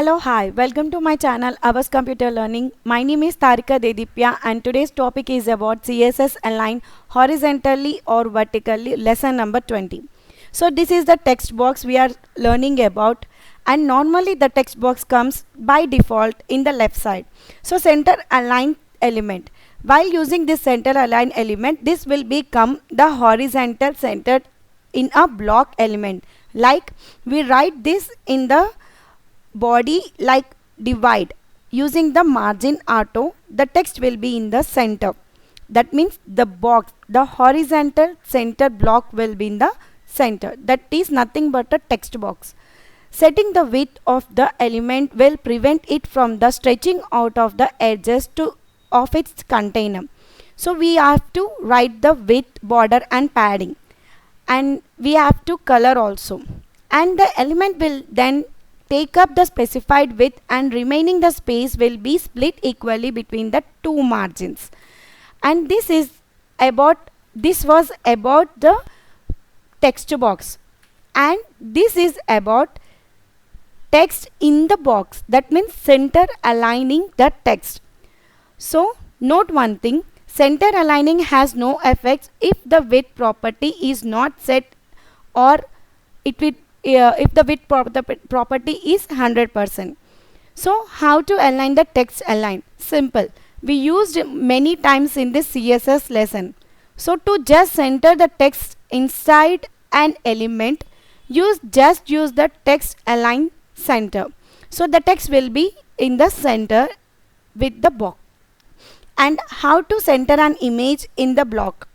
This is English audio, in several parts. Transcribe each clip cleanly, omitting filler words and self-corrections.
Hello, hi, welcome to my channel Ours Computer Learning. My name is Tarika Dedipya and today's topic is about CSS align horizontally or vertically, lesson number 20. So this is the text box we are learning about, and normally the text box comes by default in the left side. So center align element. While using this center align element, this will become the horizontal centered in a block element. Like we write this in the body like divide using the margin auto, the text will be in the center. That means the box, the horizontal center block will be in the center. That is nothing but a text box. Setting the width of the element will prevent it from the stretching out of the edges of its container. So we have to write the width, border and padding, and we have to color also, and the element will then take up the specified width and remaining the space will be split equally between the two margins. And this was about the text box, and this is about text in the box, that means center aligning the text. So note one thing, center aligning has no effects if the width property is not set, or it will if the width property is 100%. So how to align the text align? Simple. We used many times in this CSS lesson. So to just center the text inside an element, just use the text align center. So the text will be in the center with the box. And how to center an image in the block?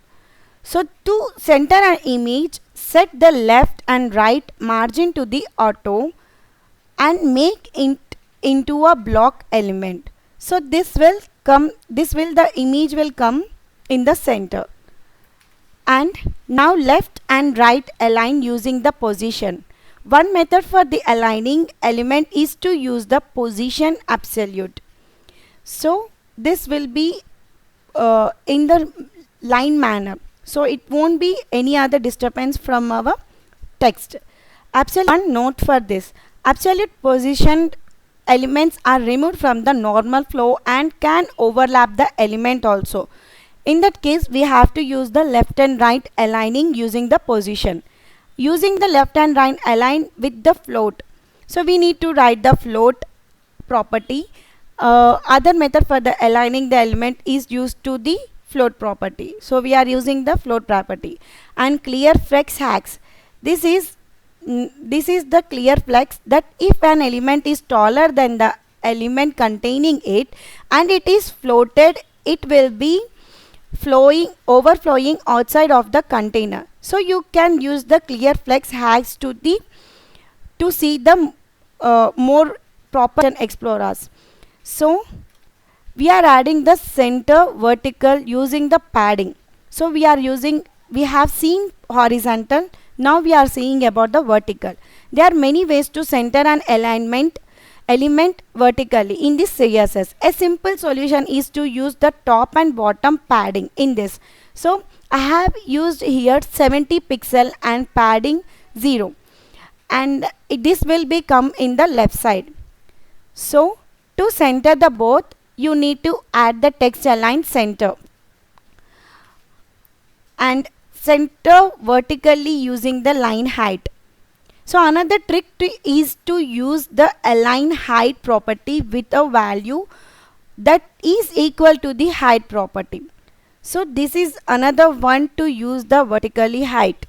So to center an image, set the left and right margin to the auto and make it into a block element. So the image will come in the center. And now left and right align using the position. One method for the aligning element is to use the position absolute. So this will be in the line manner. So it won't be any other disturbance from our text. Absolute, one note for this, absolute positioned elements are removed from the normal flow and can overlap the element also. In that case, we have to use the left and right aligning using the position. Using the left and right align with the float. So we need to write the float property. Other method for the aligning the element is used to the float property. So we are using the float property. And clear flex hacks. This is the clear flex, that if an element is taller than the element containing it and it is floated, it will be overflowing outside of the container. So you can use the clear flex hacks to see the more proper explorers. So we are adding the center vertical using the padding. So we have seen horizontal. Now we are seeing about the vertical. There are many ways to center an element vertically in this CSS. A simple solution is to use the top and bottom padding in this. So I have used here 70 pixel and padding 0, and this will become in the left side. So to center the both, you need to add the text align center and center vertically using the line height. So another trick is to use the align height property with a value that is equal to the height property. So this is another one to use the vertically height.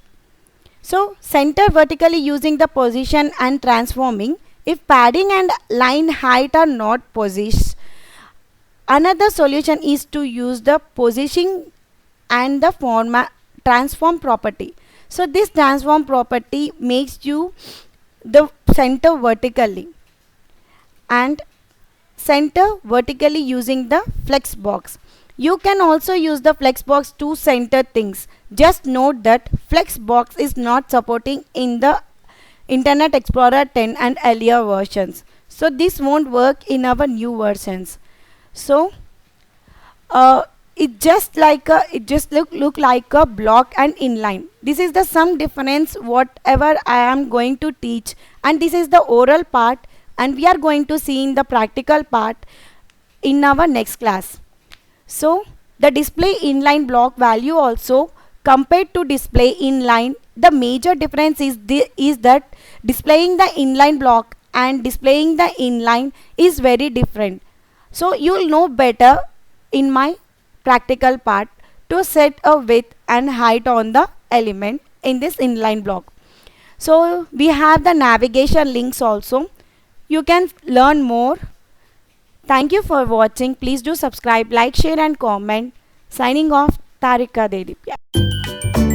So center vertically using the position and transforming. If padding and line height are not positioned, another solution is to use the positioning and the transform property. So this transform property makes you the center vertically and center vertically using the flex box. You can also use the flex box to center things. Just note that flex box is not supporting in the Internet Explorer 10 and earlier versions. So this won't work in our new versions. So it just look like a block and inline. This is the some difference whatever I am going to teach, and this is the oral part, and we are going to see in the practical part in our next class. So the display inline block value also compared to display inline, the major difference is that displaying the inline block and displaying the inline is very different. So you'll know better in my practical part to set a width and height on the element in this inline block. So we have the navigation links also. You can learn more. Thank you for watching. Please do subscribe, like, share and comment. Signing off, Tarika Dedipya.